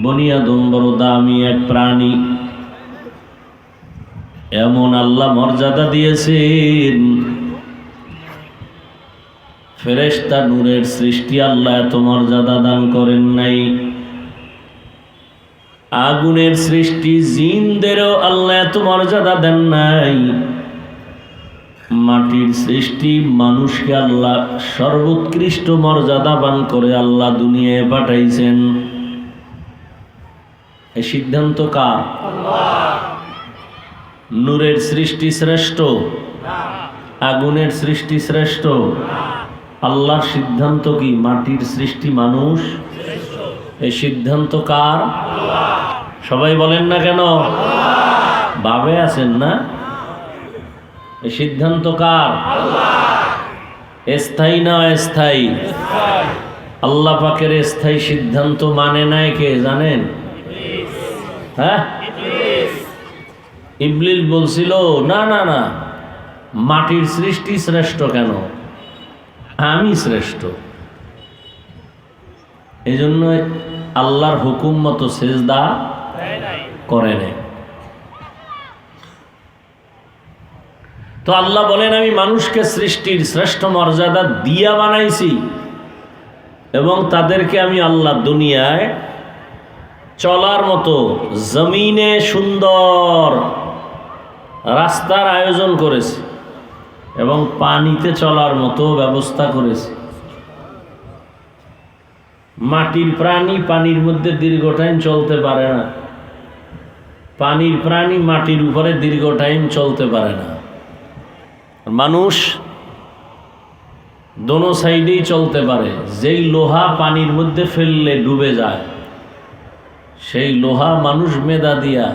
বনি আদম বড় দামি এক প্রাণী, এমন আল্লাহ মর্যাদা দিয়েছেন। ফেরেশতা নূরের সৃষ্টি, আল্লাহ এত মর্যাদা দান করেন নাই। আগুনের সৃষ্টি, জিনদেরও আল্লাহ এত মর্যাদা দেন নাই। মাটির সৃষ্টি, মানুষকে আল্লাহ সর্বোৎকৃষ্ট মর্যাদাবান করে আল্লাহ দুনিয়ায় পাঠাইছেন। এই সিদ্ধান্ত কার? নূরের সৃষ্টি শ্রেষ্ঠ, আগুনের সৃষ্টি শ্রেষ্ঠ? আল্লাহর সিদ্ধান্ত কি মাটির সৃষ্টি মানুষ? এই সিদ্ধান্ত কার? সবাই বলেন না কেন? ভাবে আছেন না? এই সিদ্ধান্ত কার? স্থায়ী না অস্থায়ী? আল্লাহ পাকের স্থায়ী সিদ্ধান্ত মানে নাই কে জানেন? হ্যাঁ, ইবলিস বলছিল না না না, মাটির সৃষ্টি শ্রেষ্ঠ কেন, আমি শ্রেষ্ঠ। এই জন্য আল্লাহর হুকুম মতো সেজদা করে নাই। তো আল্লাহ বলেন, আমি মানুষকে সৃষ্টির শ্রেষ্ঠ মর্যাদা দিয়া বানাইছি এবং তাদেরকে আমি আল্লাহ দুনিয়ায় চলার মতো জমিনে সুন্দর রাস্তার আয়োজন করেছি এবং পানিতে চলার মতো ব্যবস্থা করেছি। মাটির প্রাণী পানির মধ্যে দীর্ঘ টাইম চলতে পারে না, পানির প্রাণী মাটির উপরে দীর্ঘ টাইম চলতে পারে না। মানুষ দোনো সাইডেই চলতে পারে। যেই লোহা পানির মধ্যে ফেললে ডুবে যায়, সেই লোহা মানুষ মেদা দিয়া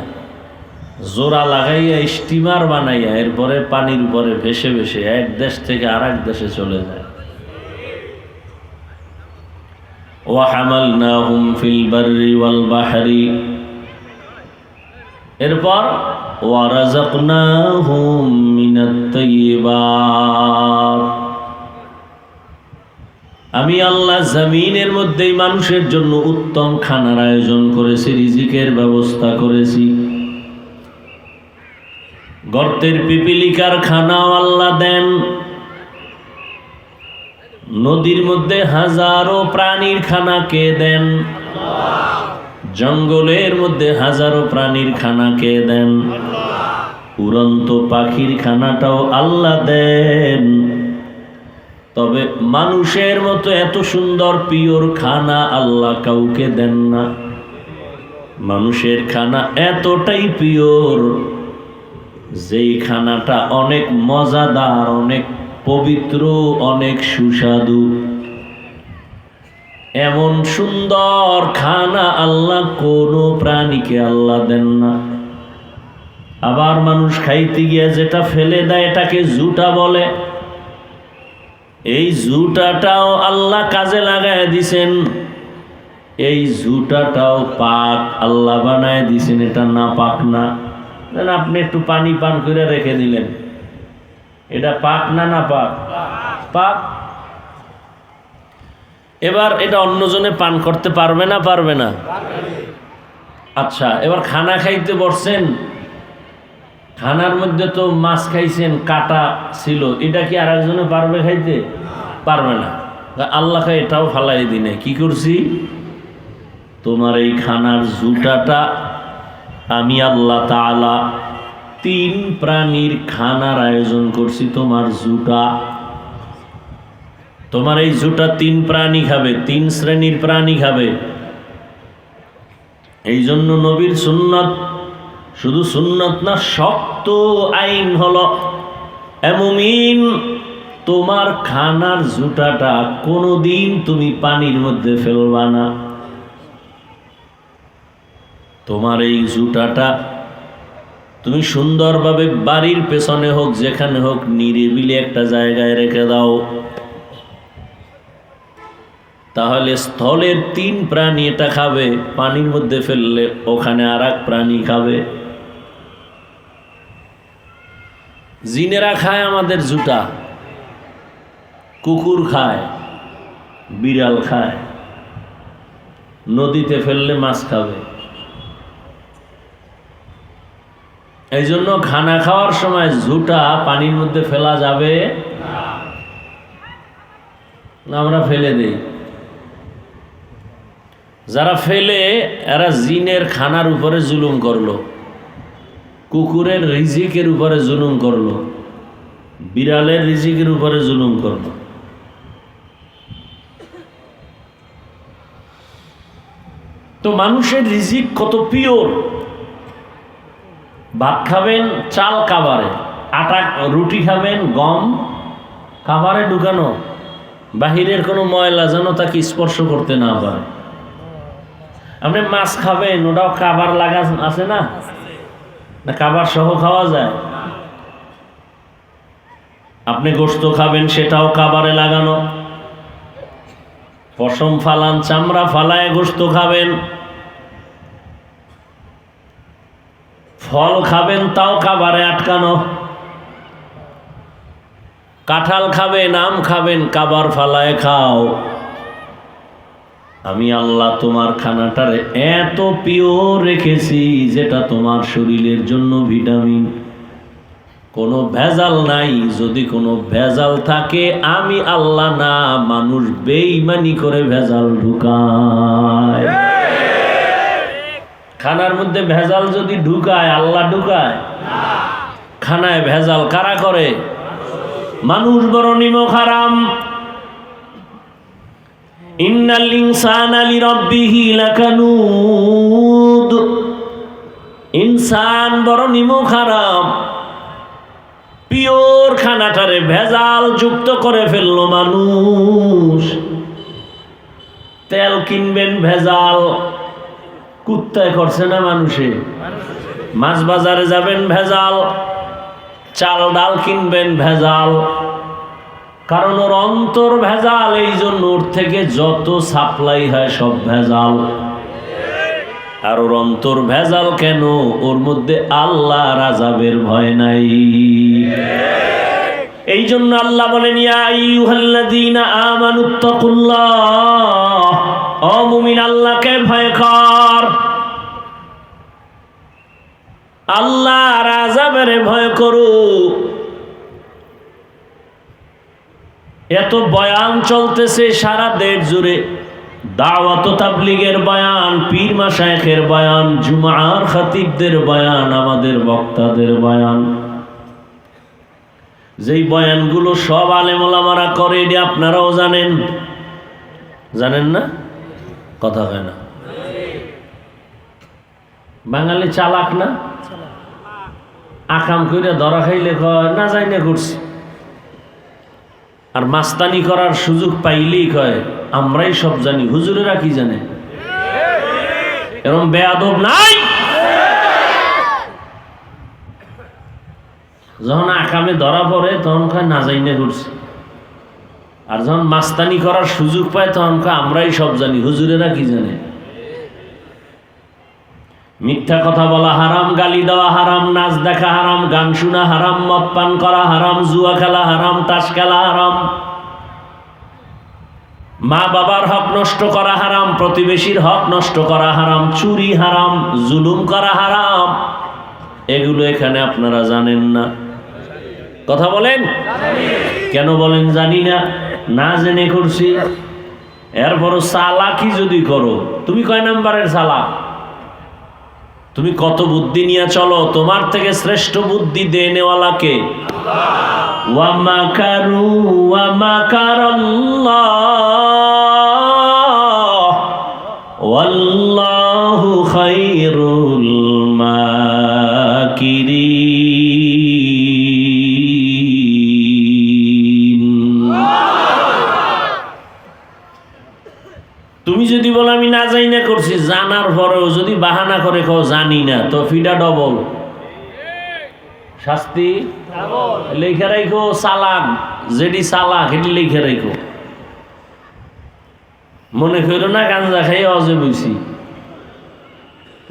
জোড়া লাগাইয়া স্টিমার বানাইয়া এরপরে পানির উপরে ভেসে ভেসে এক দেশ থেকে আর এক দেশে চলে যায়। ওয়াহামালনাহুম ফিল বাররি ওয়াল বাহরি, এরপর ওয়ারাযাকনাহুম মিনাত তাইয়্যিবাত, আমি আল্লাহ জমিনের মধ্যেই মানুষের জন্য উত্তম খানার আয়োজন করেছি, রিজিকের ব্যবস্থা করেছি। গর্তের পিপিলিকার খানাও আল্লাহ দেন, নদীর মধ্যে হাজারো প্রাণীর খানা কে দেন, জঙ্গলের মধ্যে হাজারো প্রাণীর খানা কে দেন, উড়ন্ত পাখির খানাটাও আল্লাহ দেন। তবে মানুষের মতো এত সুন্দর পিওর খানা আল্লাহ কাউকে দেন না। মানুষের খানা এতটাই পিওর, যেই খানাটা অনেক মজাদার, অনেক পবিত্র, অনেক সুস্বাদু। এমন সুন্দর খানা আল্লাহ কোনো প্রাণীকে আল্লাহ দেন না। আবার মানুষ খাইতে গিয়ে যেটা ফেলে দেয় এটাকে জুটা বলে। এই জুটাটাও আল্লাহ কাজে লাগায় দিছেন। এই জুটাটাও পাক আল্লাহ বানায় দিছেন, এটা না পাক না। আপনি একটু পানি পান করে রেখে দিলেন, এটা পাক না না পাক? পাক। এবার এটা অন্যজনে পান করতে পারবে না পারবে না? আচ্ছা, এবার খানা খাইতে বসছেন, খানার মধ্যে তো মাছ খাইছেন, কাটা ছিল, এটা কি আর একজনে পারবে খাইতে? পারবে না। আল্লাহ এটাও ফালাই দিনে কি করছি, তোমার এই খানার জুটাটা আমি আল্লাহ তাআলা তিন প্রাণীর খানার আয়োজন করছি। তোমার জুটা, তোমার এই জুটা তিন প্রাণী খাবে, তিন শ্রেণীর প্রাণী খাবে। এই জন্য নবীর সুন্নত, শুধু সুন্নত না, শক্ত আইন হলো, এ মুমিন, তোমার খানার জুটাটা কোনোদিন তুমি পানির মধ্যে ফেলবা না। তোমার এই জুটাটা তুমি সুন্দরভাবে বাড়ির পেছনে হোক, যেখানে হোক, নিরিবিলি একটা জায়গায় রেখে দাও। তাহলে স্থলের তিন প্রাণী এটা খাবে, পানির মধ্যে ফেললে ওখানে আর এক প্রাণী খাবে। জিনেরা খায় আমাদের জুটা, কুকুর খায়, বিড়াল খায়, নদীতে ফেললে মাছ খাবে। এই জন্য খানা খাওয়ার সময় ঝুটা পানির মধ্যে ফেলা যাবে না, আমরা ফেলে দেই। যারা ফেলে এরা জিনের খানার উপরে জুলুম করলো, কুকুরের রিজিকের উপরে জুলুম করলো, বিড়ালের রিজিকের উপরে জুলুম করলো। তো মানুষের রিজিক কত পিওর। ভাত খাবেন চাল কাবারে, আটা রুটি খাবেন গম কাবারে ঢুকানো, বাহিরের কোনো ময়লা যেন তাকে স্পর্শ করতে না পারে। আপনি মাছ খাবেন, ওটাও কাবার লাগা আছে না, না কাবার সহ খাওয়া যায়? আপনি গোশত খাবেন, সেটাও কাবারে লাগানো। পশম ফালান, চামড়া ফালায় গোশত খাবেন। ফল খাবেন, তাও কাবারে আটকানো। কাঁঠাল খাবেন, আম খাবেন, কাবার ফালায় খাও। আমি আল্লাহ তোমার খানাটারে এত পিওর রেখেছি যেটা তোমার শরীরের জন্য ভিটামিন, কোনো ভেজাল নাই। যদি কোনো ভেজাল থাকে আমি আল্লাহ না, মানুষ বেঈমানি করে ভেজাল ঢুকায়। খানার মধ্যে ভেজাল যদি ঢুকায়, আল্লাহ ঢুকায়? খানায় ভেজাল কারা করে? মানুষ। বড় নিমক হারাম। ইন্নাল ইনসানা লিরাব্বিহি লাকানুদ। ইনসান বড় নিমক হারাম। পিওর খানাটারে ভেজাল যুক্ত করে ফেললো মানুষ। তেল কিনবেন ভেজাল, কুত্তায় করছে না মানুষে। মাছ বাজারে যাবেন ভেজাল, চাল ডাল কিনবেন ভেজাল, কারণ ওর অন্তর ভেজাল। এই জন্য ওর থেকে যত সাপ্লাই হয় সব ভেজাল। আর ওর অন্তর ভেজাল কেন? ওর মধ্যে আল্লাহর আযাবের ভয় নাই। এই জন্য আল্লাহ বলেন, ইয়া আইয়ুহাল্লাযীনা আমানুত্তাকুল্লাহ, ও মুমিন আল্লাহকে ভয় কর, আল্লাহর আযাবের ভয় করো। এত বয়ান চলতেছে সারা দেশ জুড়ে, দাওয়াত ও তাবলীগের বয়ান, পীর মাশায়েখের বয়ান, জুমার খতিবদের বয়ান, আমাদের বক্তাদের বয়ান। যেই বয়ানগুলো সব আলেম ওলামারা করে, এটি আপনারাও জানেন। জানেন না? কথা হয় না। বাঙালি চালাক না? আকাম কইরা ধরা খাইলে কয় না যাই না করছি, আর মাস্তানি করার সুযোগ পাইলেই কয় আমরাই সব জানি। হুজুরেরা কি জানে? এরকম বেয়াদব নাই? যখন আকামে ধরা পড়ে তখন কয় না যাই না করছি, আর যখন মাস্তানি করার সুযোগ পায় তখন কয় আমরাই সব জানি। হুজুরেরা কি জানে? মিথ্যা কথা বলা হারাম, গালি দেওয়া হারাম, নাচ দেখা হারাম, গান শোনা হারাম, মদ পান করা হারাম, জুয়া খেলা হারাম, তাস খেলা হারাম, মা বাবার হক নষ্ট করা হারাম, প্রতিবেশীর হক নষ্ট করা হারাম, চুরি হারাম, জুলুম করা হারাম। এগুলো এখানে আপনারা জানেন না। কথা বলেন কেন? বলেন জানি না, না জেনে করছি। এরপরও চালাকি যদি করো, তুমি কয় নাম্বারের চালাক? তুমি কত বুদ্ধি নিয়ে চলো? তোমার থেকে শ্রেষ্ঠ বুদ্ধি দেনেওয়ালাকে। ওয়া মাকারু ওয়া মাকারাল্লাহ ওয়াল্লাহু খায়রুল মাকিরিন। তুমি যদি বলো আমি না জানি না করছি, জানার পরেও যদি বাহানা করে কও জানি না, তো ফিডা ডবল, শাস্তি লেখা রাখো। চালাক যেটি চালাক সেটি লেখা রাখো। মনে করো না গাঞ্জা খাই অজে বইছি।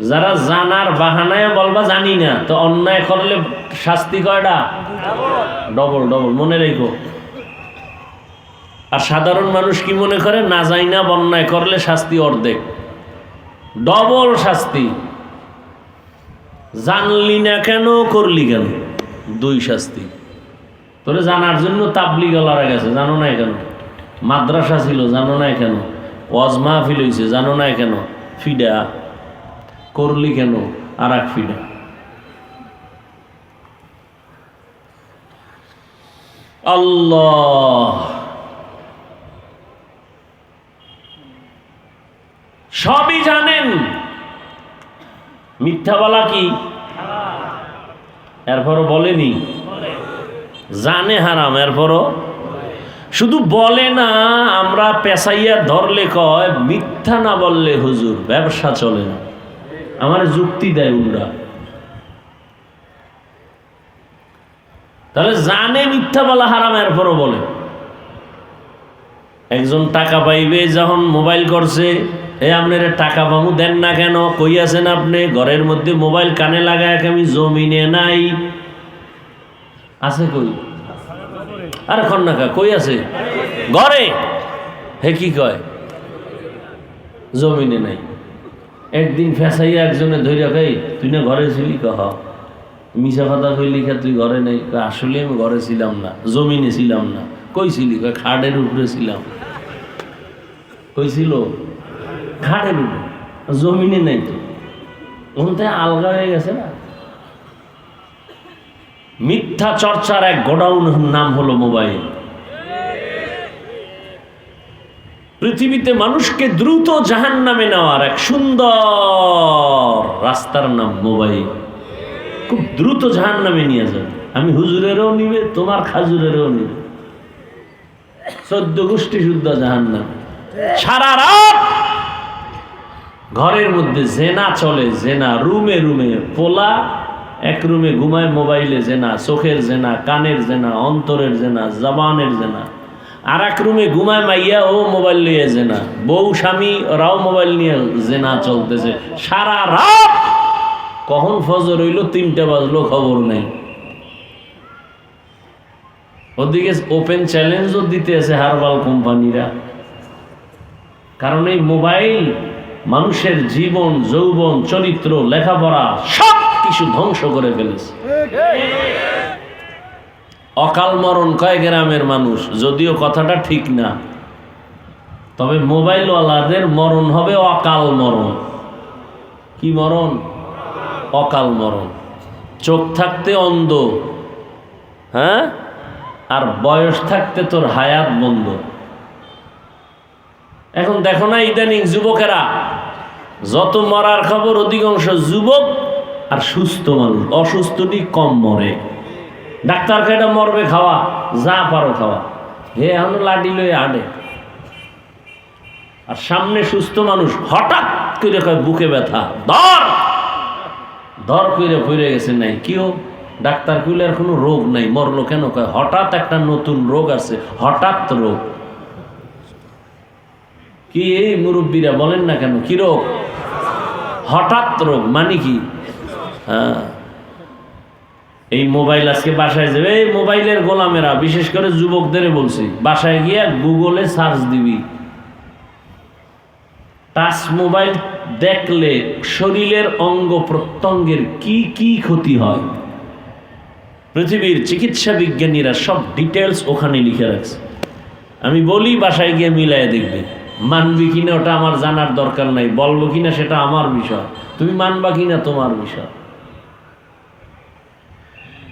যারা জানার বাহানায় বলবা জানি না, তো অন্যায় করলে শাস্তি কয়টা? ডবল ডবল, মনে রেখো। আর সাধারণ মানুষ কি মনে করে? না যাই না অন্যায় করলে শাস্তি অর্ধেক। ডবল শাস্তি। জানলি না কেন, করলি কেন, দুই শাস্তি। তোরে জানার জন্য তাবলিগওয়ালারা গেছে, জানো না কেন? মাদ্রাসা ছিল, জানো না কেন? ওয়াজ মাহফিল হইছে, জানো না কেন? ফিডা করলি কেন, আর এক ফিডা। আল্লাহ সবই জানেন, মিথ্যা বলা কি? এরপরও বলেনি, জানে হারাম, এরপরও শুধু বলে না। আমরা পেশাইয়া ধরলে কয় মিথ্যা না বললে হুজুর ব্যবসা চলে না। আমার যুক্তি দেয় উল্টা। তাহলে জানে মিথ্যা বলা হারাম, এরপরও বলে। একজন টাকা পাইবে, যখন মোবাইল করছে, আপনার টাকা পামু দেন না কেন? কই আছেন আপনি? ঘরের মধ্যে মোবাইল কানে লাগায়, আমি জমিনে নাই। আছে কই? আরে কন্যাকা কই আছে? ঘরে। হে কি কয়? জমিনে নাই। একদিন ফেসাইয়া একজনে ধৈর্য খাই, তুই না ঘরে ছিলি? কহ মিশা কথা কইলি, তুই ঘরে নেই। আসলে আমি ঘরে ছিলাম না, জমিনে ছিলাম না। কই ছিলি? খাটের উপরে ছিলাম। কই ছিল? খাটের উপরে, জমিনে নাই তো। ওখানে আলগা হয়ে গেছে না। মিথ্যা চর্চার এক গোডাউনের নাম হলো মোবাইল। পৃথিবীতে মানুষকে দ্রুত জাহান্নামে নেওয়ার এক সুন্দর রাস্তার নাম মোবাইল। খুব দ্রুত জাহান্নামে নিয়ে যাবে। আমি হুজুরেরও নিবে, তোমার খাজুরেরও নিবে, 14 গোষ্ঠী শুদ্ধ জাহান্নাম। সারা রাত ঘরের মধ্যে জেনা চলে, জেনা রুমে রুমে। পোলা এক রুমে ঘুমায়, মোবাইলে জেনা, চোখের জেনা, কানের জেনা, অন্তরের জেনা, জবানের জেনা। আর এক রুমে ঘুমায় মাইয়া, ও মোবাইল নিয়ে জেনা। বউ স্বামী ওরাও মোবাইল নিয়ে জেনা চলতেছে সারা রাত। কখন ফজর হইল, 3টা বাজলো, খবর নেই। ওদিকে ওপেন চ্যালেঞ্জও দিতে আছে হারবাল কোম্পানিরা। কারণ এই মোবাইল মানুষের জীবন, যৌবন, চরিত্র, লেখাপড়া সব কিছু ধ্বংস করে ফেলেছে। অকাল মরণ কয় গ্রামের মানুষ, যদিও কথাটা ঠিক না, তবে মোবাইলওয়ালাদের মরণ হবে অকাল মরণ। কি মরণ? অকাল মরণ। চোখ থাকতে অন্ধ, হ্যাঁ, আর বয়স থাকতে তোর হায়াত বন্ধ। এখন দেখো না, ইদানিং যুবকেরা যত মরার খবর, অধিকাংশ যুবক আর সুস্থ মানুষ। অসুস্থটি কম মরে। ডাক্তার কেটা মরবে, খাওয়া যা পারো খাওয়া, হে এখন লাঠি লয়ে আডে। আর সামনে সুস্থ মানুষ হঠাৎ করে কয় বুকে ব্যথা, ধর ধর করে পড়ে গেছে। নাই কেউ ডাক্তার কইলে আর কোনো রোগ নাই, মরলো কেন? কয় হঠাৎ একটা নতুন রোগ আছে, হঠাৎ রোগ। কি এই মুরব্বীরা বলেন না কেন, কি রোগ? হঠাৎ রোগ মানে কি? হ্যাঁ, এই মোবাইল আজকে বাসায় যাবে, এই মোবাইলের গোলামেরা, বিশেষ করে যুবকদের বলছি, বাসায় গিয়া গুগলে সার্চ দিবি, টাচ মোবাইল দেখলে শরীরের অঙ্গ প্রত্যঙ্গের কি কি ক্ষতি হয়, পৃথিবীর চিকিৎসা বিজ্ঞানীরা সব ডিটেলস ওখানে লিখে রাখছে। আমি বলি বাসায় গিয়ে মিলাই দেখবে। মানবি কিনা ওটা আমার জানার দরকার নাই, বলবো কিনা সেটা আমার বিষয়, তুমি মানবা কিনা তোমার বিষয়।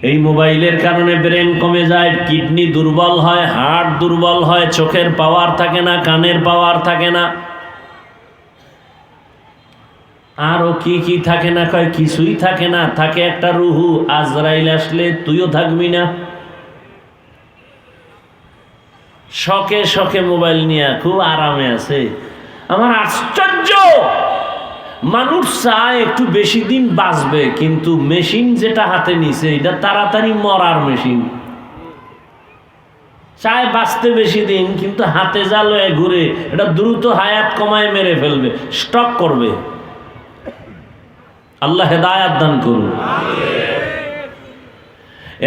এই মোবাইলের কারণে ব্রেন কমে যায়, কিডনি দুর্বল হয়, হার্ট দুর্বল হয়, চোখের পাওয়ার থাকে না, কানের পাওয়ার থাকে না, আরো কি কি থাকে না, কয় কিছুই থাকে না। থাকে একটা রুহু, আজরাইল আসলে তুইও থাকবি না। শখে শখে মোবাইল নিয়ে খুব আরামে আছে। আমার আশ্চর্য, মানুষ চায় একটু বেশি দিন বাঁচবে, কিন্তু মেশিন যেটা হাতে নিছে এটা তাড়াতাড়ি মরার মেশিন। চায় বাঁচতে বেশি দিন, কিন্তু হাতে যা লয়ে ঘুরে এটা দ্রুত হায়াত কমায় মেরে ফেলবে, স্টক করবে। আল্লাহ হেদায়াত দান করুন।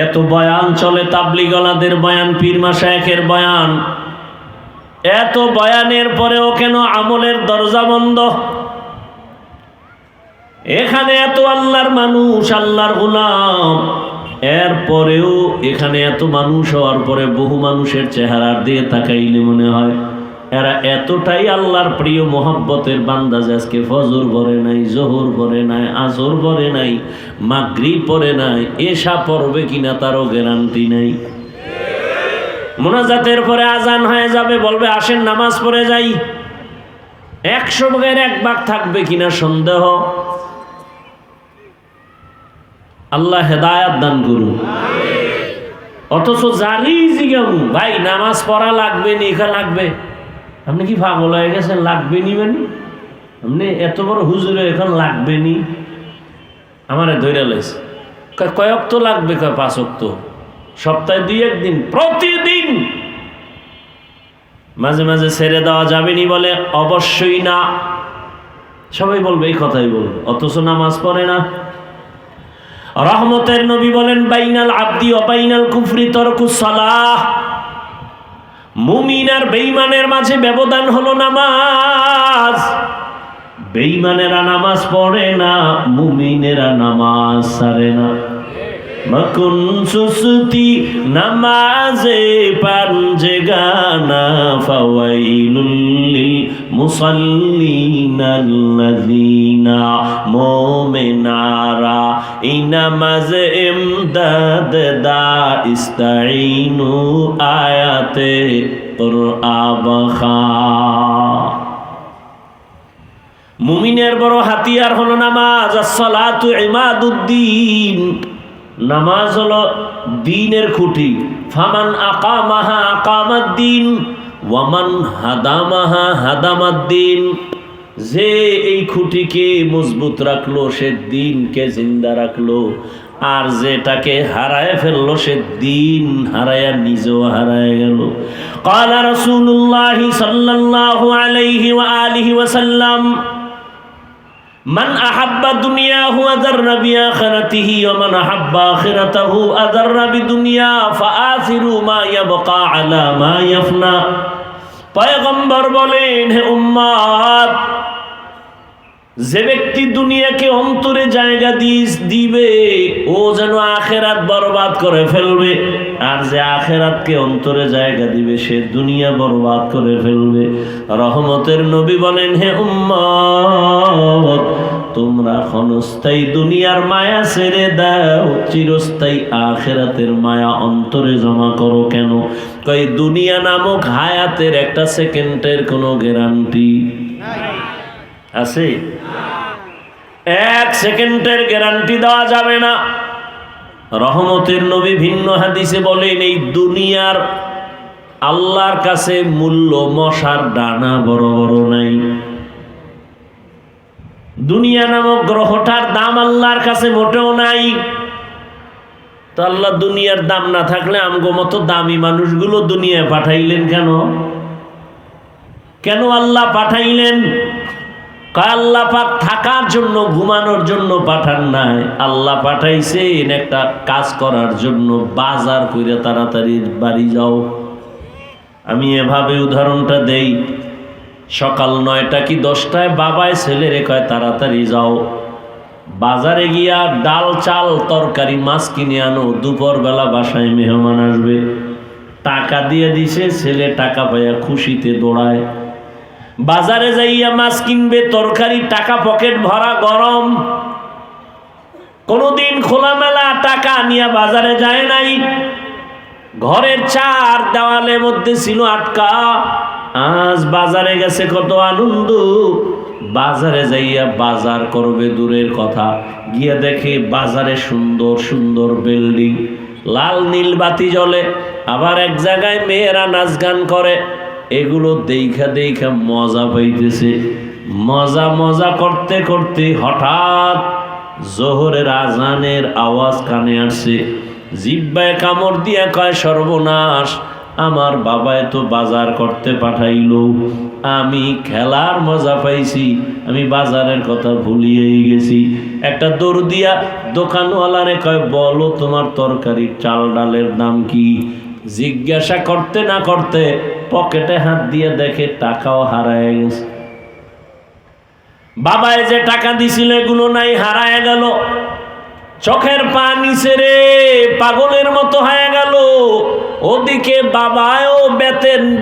এত বয়ান চলে, তাবলিগওয়ালাদের বয়ান, পীর মাশায়েখের বয়ান, এত বয়ানের পরেও কেন আমলের দরজা বন্ধ? এখানে এত আল্লাহর মানুষ, আল্লাহর গোলাম, এরপরেও এখানে এত মানুষ হওয়ার পরে বহু মানুষের চেহারার দিয়ে তাকাইলে মনে হয় এরা এতটাই আল্লাহর প্রিয় মোহাব্বতের বান্দা যে আজকে ফজর পড়ে নাই, জোহর পড়ে নাই, আসর পড়ে নাই, মাগরিব পড়ে নাই, এশা পড়বে কিনা তারও গ্যারান্টি নাই। মোনাজাতের পরে আজান হয়ে যাবে, বলবে আসেন নামাজ পড়ে যাই, 100 ভাগের 1 ভাগ থাকবে কিনা সন্দেহ। আল্লাহ হেদায়াত দান করুন। অথচ জারি জিগামু ভাই নামাজ পড়া লাগবে নি, এখানে লাগবে, আপনি কি পাগল হয়ে গেছেন? লাগবে নি মানে আপনি এত বড় হুজুরে এখন লাগবে নি? আমারে ধৈর্য লাইছে, কয়েক তো লাগবে, কয় 5 ওয়াক্ত, সপ্তাহে 2-1 দিন, প্রতিদিন। মাঝে মাঝে ছেড়ে দেওয়া যাবে নি বলে অবশ্যই না, সবাই বলবে এই কথাই বলবে, অথচ নামাজ পড়ে না। রহমতের নবী বলেন বাইনাল আবদি ওয়া বাইনাল কুফরি তারকুস সালাহ। মুমিন আর বেঈমানের মাঝে ব্যবধান হলো নামাজ। বেঈমানেরা নামাজ পড়ে না, মুমিনেরা নামাজ ছাড়ে না। মকুন সুসুতি নামাজে পাঞ্জেগানা ফাওয়াইলুল লিল মুসাল্লিনাল্লাযিনা মুমিনারা এই নামাজ ইমদাদ দা ইস্তাইনু আয়াতে কুরআবখা। মুমিনের বড় হাতিয়ার হলো নামাজ। as-salatu ইমাদুদ্দিন, নামাজ হলো দ্বীনের খুঁটি। ফামান আকামাহা আকামাদ্দিন ওয়ামান হাদামাহা হাদামাদ্দিন। যে এই খুঁটিকে মজবুত রাখলো সে দ্বীনকে জিন্দা রাখলো, আর যেটাকে হারায় ফেললো সে দ্বীন হারায়া নিজেও হারায় গেল। ক্বালা রাসূলুল্লাহ সাল্লাল্লাহু আলাইহি ওয়া আলিহি ওয়াসাল্লাম মান আহাব্বা দুনিয়াহু আযাররা বিআখিরাতিহি ওয়া মান আহাব্বা আখিরাতাহু আযাররা বিদুনিয়া ফাআসিরু মা ইয়াবকা আলা মা ইয়াফনা। পয়গম্বর বলেন, হে উম্মত, যে ব্যক্তি দুনিয়াকে অন্তরে জায়গা দিবে ও যেন আখেরাত বরবাদ করে ফেলবে, আর যে আখেরাতকে অন্তরে জায়গা দিবে সে দুনিয়া বরবাদ করে ফেলবে। রহমতের নবী বলেন, হে উম্মত, তোমরা ক্ষণস্থায়ী দুনিয়ার মায়া ছেড়ে দাও, চিরস্থায়ী আখেরাতের মায়া অন্তরে জমা করো। কেন? কই দুনিয়া নামক হায়াতের একটা সেকেন্ডের কোনো গ্যারান্টি আছে? 1 সেকেন্ডের গ্যারান্টি দেওয়া যাবে না। রহমতের নবী ভিন্ন হাদিসে বলেন, এই দুনিয়ার আল্লাহর কাছে মূল্য মশার ডানা বড় বড় নাই। দুনিয়া নামক গ্রহটার দাম আল্লাহর কাছে মোটেও নাই। তো আল্লাহ দুনিয়ার দাম না থাকলে আমগো মতো দামি মানুষগুলো দুনিয়ায় পাঠাইলেন কেন? কেন আল্লাহ পাঠাইলেন? আল্লাহ পাক থাকার জন্য, ঘুমানোর জন্য পাঠান নাই। আল্লাহ পাঠাইছেন একটা কাজ করার জন্য, বাজার কইরা তাড়াতাড়ি বাড়ি যাও। আমি এভাবে উদাহরণটা দেই, সকাল 9টা কি 10টায় বাবায় ছেলেরে কয় তাড়াতাড়ি যাও, বাজারে গিয়া ডাল চাল তরকারি মাছ কিনে আনো, দুপুরবেলা বাসায় মেহমান আসবে। টাকা দিয়ে দিছে, ছেলে টাকা পাইয়া খুশিতে দৌড়ায়। বাজারে যাইয়া মাছ কিনবে, তরকারি, টাকা পকেট ভরা, গরম। কোনদিন খোলামেলা টাকা নিয়ে বাজারে যায় নাই। ঘরের 4 দেওয়ালের মধ্যে ছিল আটকা। আজ বাজারে গেছে কত আনন্দ। বাজারে যাইয়া বাজার করবে দূরের কথা, গিয়ে দেখে বাজারে সুন্দর সুন্দর বিল্ডিং, লাল নীল বাতি জ্বলে, আবার এক জায়গায় মেয়েরা নাচ গান করে। এগুলো দেখা দেখা মজা পাইতেছে। মজা মজা করতে করতে হঠাৎ জোহরের আজানের আওয়াজ কানে আসছে। জিহ্বায় কামড় দিয়া কয়, সর্বনাশ, আমার বাবায় তো বাজার করতে পাঠাইলো, আমি খেলার মজা পাইছি, আমি বাজারের কথা ভুলিয়েই গেছি। একটা দৌড় দিয়া দোকানওয়ালারে কয়, বলো তোমার তরকারি চাল ডালের দাম কি? জিজ্ঞাসা করতে না করতে পকেটে হাত দিয়ে দেখে টাকাও হারায় গেছে। বাবায় যে টাকা দিছিল এগুলো নাই, হারায় গেল। চোখের পানি ছেড়ে পাগলের মতো হয়ে গেল। ওদিকে বাবাও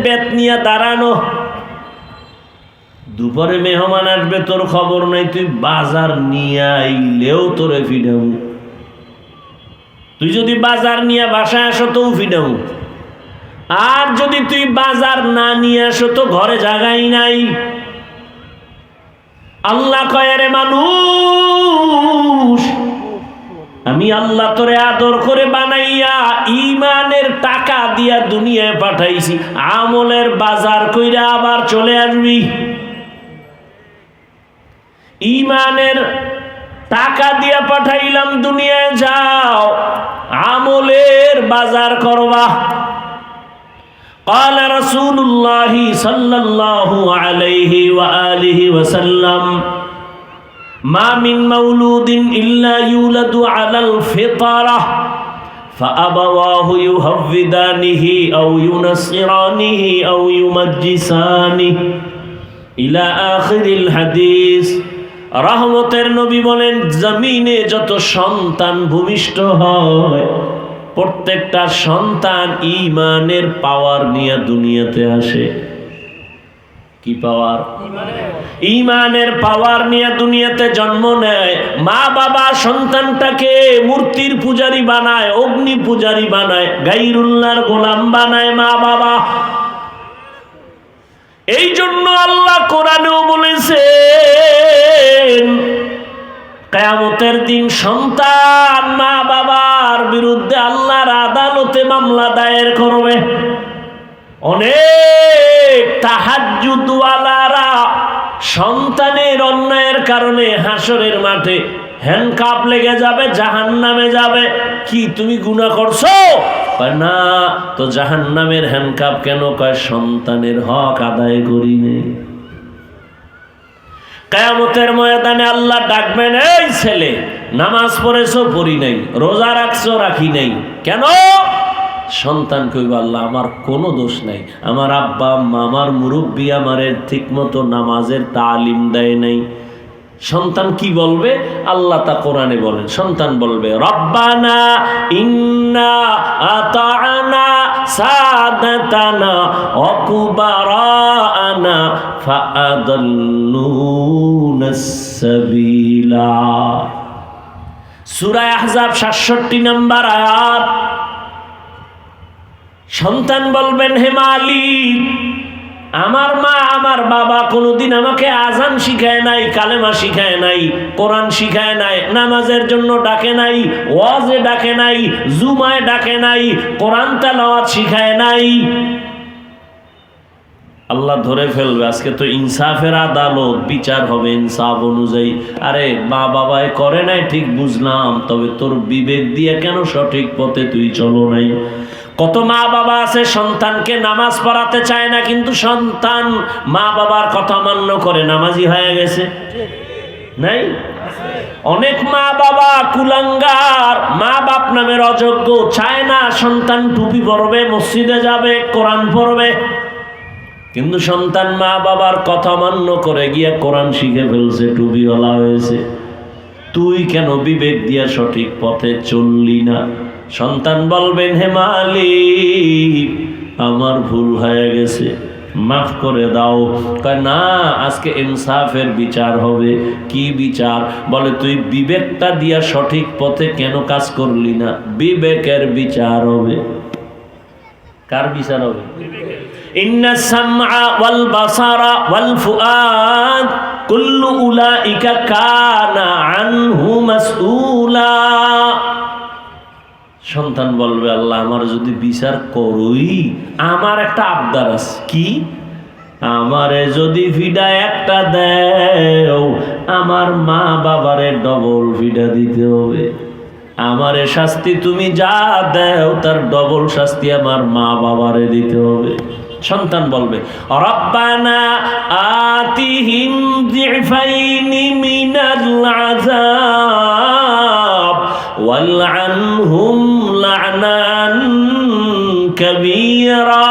বেত নিয়ে দাঁড়ানো। দুপুরে মেহমান আসবে, তোর খবর নাই। তুই বাজার নিয়ে আইলেও তোরে ফিডাম। তুই যদি বাজার নিয়ে বাসায় আসো তো ফিডাম। আর যদি তুই বাজার না নিয়ে আসো তো ঘরে জায়গাই নাই। আল্লাহ কয়, রে মানুষ, আমি আল্লাহ তোরে আদর করে বানাইয়া ঈমানের টাকা দিয়া দুনিয়ায় পাঠাইছি। আমলের বাজার কইরা আবার চলে আসবি। ঈমানের টাকা দিয়া পাঠাইলাম, দুনিয়ায় যাও, আমলের বাজার করবা। قال رسول الله صلى الله عليه وآله وسلم ما من مولود إلا يولد على الفطرة فأبواه يهودانه أو ينصرانه أو يمجسانه إلى آخر الحديث। রহমতের নবী বলেন, জমিনে যত সন্তান ভূমিষ্ঠ হয় প্রত্যেকটা সন্তান ঈমানের পাওয়ার নিয়ে দুনিয়াতে আসে। কি পাওয়ার? ঈমানের পাওয়ার নিয়ে দুনিয়াতে জন্ম নেয়। মা বাবা সন্তানটাকে মূর্তির পূজারি বানায়, অগ্নি পূজারি বানায়, গায়রুল্লাহর গোলাম বানায় মা বাবা। এই জন্য আল্লাহ কোরআনেও বলেছেন, কিয়ামতের দিন সন্তান মা বাবার বিরুদ্ধে আল্লাহর আদালতে মামলা দায়ের করবে। অনেক তাহাজ্জুদওয়ালারা সন্তানের অন্যায়ের কারণে হাসরের মাঠে হ্যান্ডকাপ লেগে যাবে, জাহান্নামে যাবে। কি তুমি গুনাহ করছো? কয় না। তো জাহান্নামের হ্যান্ডকাপ কেন? কয় সন্তানের হক আদায় করি নেই। কিয়ামতের ময়দানে আল্লাহ ডাকবেন, এই ছেলে, নামাজ পড়েছো? পড়ি নাই। রোজা রাখছো? রাখি নাই। কেন? সন্তান কইবা, আল্লাহ আমার কোনো দোষ নাই, আমার আব্বা আম্মা, আমার মুরব্বী আমারে ঠিক মতো নামাজের তালিম দেয় নাই। সন্তান কি বলবে? আল্লাহ তা কোরআনে বলেন। সন্তান বলবে, রব্বানা ইন্না আতা'না সাদাতানা ওয়া কুবারানা ফাআদাল্লুনাস সাবিলা। সূরা আহজাব ৬৭ নম্বর আয়াত। সন্তান বলবেন, হে মালিক, আমার মা আমার বাবা কোনোদিন আমাকে আজান শিখায় নাই, কালেমা শিখায় নাই, কোরআন শিখায় নাই, নামাজের জন্য ডাকে নাই, ওয়াজে ডাকে নাই, জুমায় ডাকে নাই, কোরআন তেলাওয়াত শিখায় নাই। আল্লাহ ধরে ফেলবে। আজকে তো ইনসাফের আদালত, বিচার হবে ইনসাফ অনুযায়ী। আরে মা বাবায় করে নাই ঠিক বুঝলাম, তবে তোর বিবেক দিয়ে কেন সঠিক পথে তুই চলো নাই? কত মা বাবা আছে সন্তানকে নামাজ পড়াতে চায় না, কিন্তু সন্তান মা বাবার কথা মান্য করে নামাজি হয়ে গেছে, নাই? অনেক মা বাবা কুলাঙ্গার, মা বাপ নামের অযোগ্য, চায় না সন্তান টুপি পরবে, মসজিদে যাবে, কোরআন পড়বে, কিন্তু সন্তান মা বাবার কথা মান্য করে গিয়া কোরআন শিখে ফেলছে, টুপিওয়ালা হয়েছে। তুই কেন বিবেক দিয়া সঠিক পথে চললি না? সন্তান বলবেন, হে মালিক, আমার ভুল হয়ে গেছে, মাফ করে দাও। কয় না, আজকে ইনসাফের বিচার হবে। কি বিচার? বলে, তুই বিবেকটা দিয়া সঠিক পথে কেন কাজ করলি না? বিবেকের বিচার হবে। কার বিচার হবে? ইন্নাস সামআ ওয়াল বাসারা ওয়াল ফুআদ কুল্লু উলাইকা কানা আনহু মাসউলা। সন্তান বলবে, আল্লাহ আমার যদি বিচার করই, আমার একটা আবদার আছে। কি? আমারে যদি ফিডা একটা দেও, আমার মা বাবারে ডবল ফিডা দিতে হবে। আমারে শাস্তি তুমি যা দেও তার ডবল শাস্তি আমার মা বাবারে দিতে হবে। সন্তান বলবে, রব্বানা আতিহিম যিফাইনি মিনাল আযাব ওয়ালআনহুম লা'নান কাবীরা।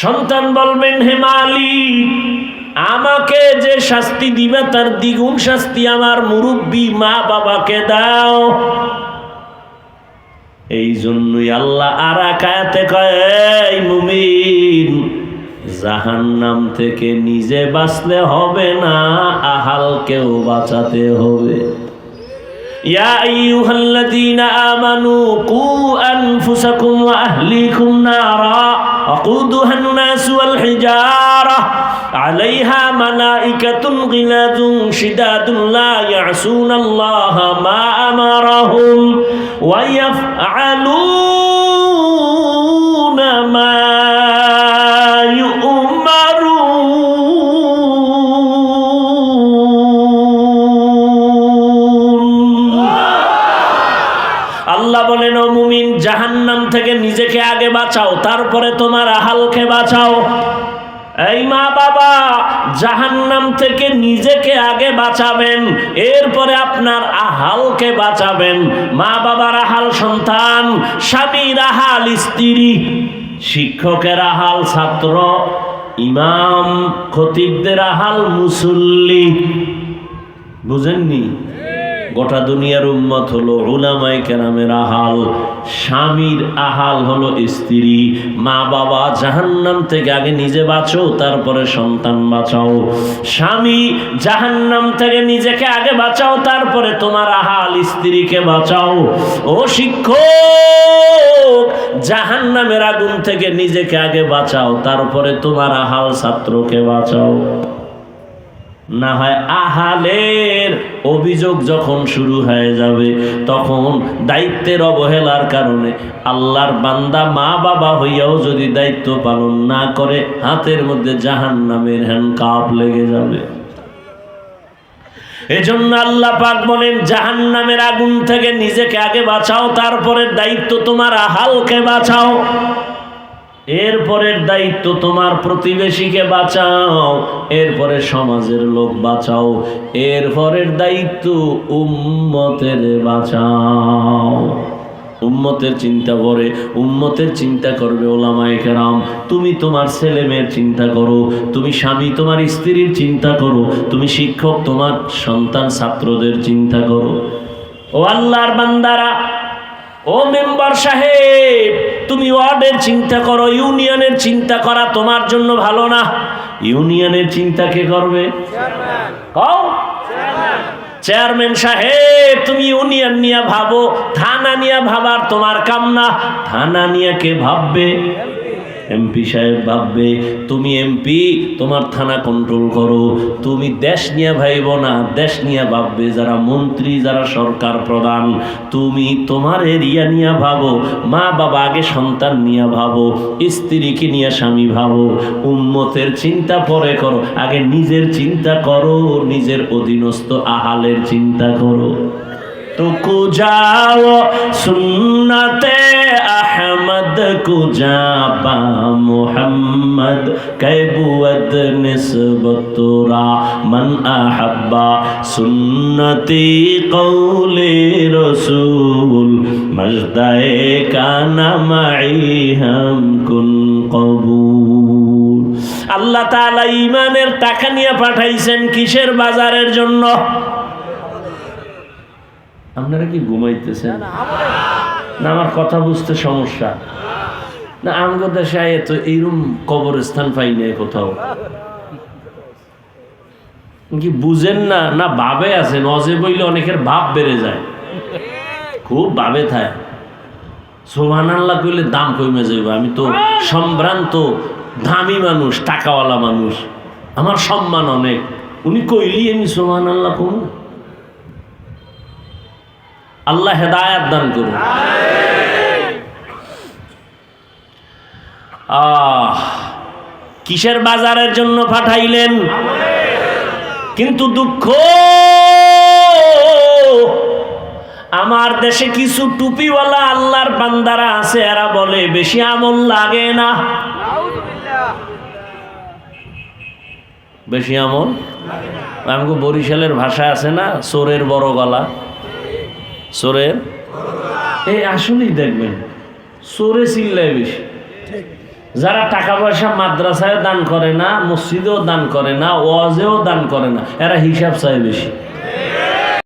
সন্তান বলবেন, হে মালিক, আমাকে যে শাস্তি দিবে তার দ্বিগুণ শাস্তি আমার মুরব্বী মা বাবাকে দাও। এই জন্যই আল্লাহ আর এক আয়াতে কয়, এই মুমিন, জাহান্নাম থেকে নিজে বাঁচলে হবে না, আহালকেও বাঁচাতে হবে। ইয়া আইয়ুহাল্লাযীনা আমানু কু আনফুসাকুম ওয়া আহলিকুম নারা ওয়াকুদুহান নাস ওয়াল হিজারা আলাইহা মালাইকাতুন গিলাযুন শিদাদুন লা ইয়াসুনাল্লাহা মা আমারাহুম ওয়া ইয়াফআলুনা মা আল্লাহ বলেন, ও মুমিন, জাহান্নাম থেকে নিজেকে আগে বাঁচাও, তারপরে তোমার আহালকে বাঁচাও। এই মা বাবা, জাহান্নাম থেকে নিজেকে আগে বাঁচাবেন, এরপরে আপনার আহালকে বাঁচাবেন। মা বাবার আহাল সন্তান, স্বামীর আহাল স্ত্রী, শিক্ষকের আহাল ছাত্র, ইমাম খতিবদের আহাল মুসল্লি। বুঝেননি? গোটা দুনিয়ার উম্মত হলো উলামায়ে কেরামের আহাল, স্বামীর আহাল হলো স্ত্রী। মা বাবা, জাহান্নাম থেকে আগে নিজে বাঁচো, তারপরে সন্তান বাঁচাও। স্বামী, জাহান্নাম থেকে নিজেকে আগে বাঁচাও, তারপরে তোমার আহাল স্ত্রীকে বাঁচাও। ও শিক্ষক, জাহান্নামের আগুন থেকে নিজেকে আগে বাঁচাও, তারপরে তোমার আহাল ছাত্রকে বাঁচাও। না হয় আহালের অভিযোগ যখন শুরু হয়ে যাবে, তখন দায়িত্বের অবহেলার কারণে আল্লাহর বান্দা মা বাবা হইয়াও যদি দায়িত্ব পালন না করে, হাতের মধ্যে জাহান্নামের হ্যান্ডকাপ লেগে যাবে। এজন্য আল্লাহ পাক বলেন, জাহান্নামের আগুন থেকে নিজেকে আগে বাঁচাও, তারপরে দায়িত্ব তোমার আহালকে বাঁচাও। এরপরের দায়িত্ব তোমার প্রতিবেশীকে বাঁচাও, এরপরে সমাজের লোক বাঁচাও, এরপরের দায়িত্ব উম্মতের বাঁচাও। উম্মতের চিন্তা করে, উম্মতের চিন্তা করবে ওলামায়ে কেরাম। তুমি তোমার ছেলে মেয়ের চিন্তা করো, তুমি স্বামী তোমার স্ত্রীর চিন্তা করো, তুমি শিক্ষক তোমার সন্তান ছাত্রদের চিন্তা করো। ও আল্লাহর বান্দারা, ও মেম্বার সাহেব, তুমি ওয়ার্ডের চিন্তা করো, ইউনিয়নের চিন্তা করা তোমার জন্য ভালো না। ইউনিয়নের চিন্তা কে করবে? চেয়ারম্যান সাহেব, তুমি ইউনিয়ন নিয়ে ভাবো, থানা নিয়ে ভাবার তোমার কাম না। থানা নিয়ে কে ভাববে? এমপি সাহেব ভাববে। তুমি এমপি, তোমার থানা কন্ট্রোল করো। তুমি দেশ নিয়ে ভাইব না, দেশ নিয়ে ভাববে যারা মন্ত্রী, যারা সরকার প্রধান। তুমি তোমার এরিয়া নিয়ে ভাবো, মা বাবা আগে সন্তান নিয়ে ভাবো, স্ত্রীকে নিয়ে স্বামী ভাবো। উম্মতের চিন্তা পরে করো, আগে নিজের চিন্তা করো, নিজের অধীনস্থ আহালের চিন্তা করো। তো কুজাও সুন্নতে আহমদ কুজাবা মুহাম্মদ কৈবুয়ত নিসবতুরা মান আহাব্বা সুন্নতি কওলে রসূল মজদায়ে কানা মাই হাম কুন কবুল। আল্লাহ তাআলা ঈমানের টাকা নিয়ে পাঠাইছেন কিসের? বাজারের জন্য। আপনারা কি ঘুমাইতেছেন না? আমার কথা বুঝতে সমস্যা না? আমগো দেশে তো এইরকম কবরস্থান পাই নাই কোথাও। কি বুঝেন না? না ভাবে আছেন? অজে বইলে অনেকের ভাব বেড়ে যায়, খুব ভাবে থাকে। সুবহানাল্লাহ কইলে দাম কমে যাবে। আমি তো সম্ভ্রান্ত দামি মানুষ, টাকাওয়ালা মানুষ, আমার সম্মান অনেক। উনি কইলি আমি সুবহানাল্লাহ কম। আল্লাহ হেদায়েত দান করুন। কিসের বাজারের জন্য পাঠাইলেন? কিন্তু দুঃখ, আমার দেশে কিছু টুপিওয়ালা আল্লাহর বান্দারা আছে, এরা বলে বেশি আমল লাগে না। বেশি আমল, আমাকে বরিশালের ভাষা আছে না, চোরের বড় গলা। চোরের এই আসলেই দেখবেন চোরে চিল্লায় বেশি। যারা টাকা পয়সা মাদ্রাসায় দান করে না, মসজিদেও দান করে না, ওয়াজেও দান করে না, এরা হিসাব চায় বেশি।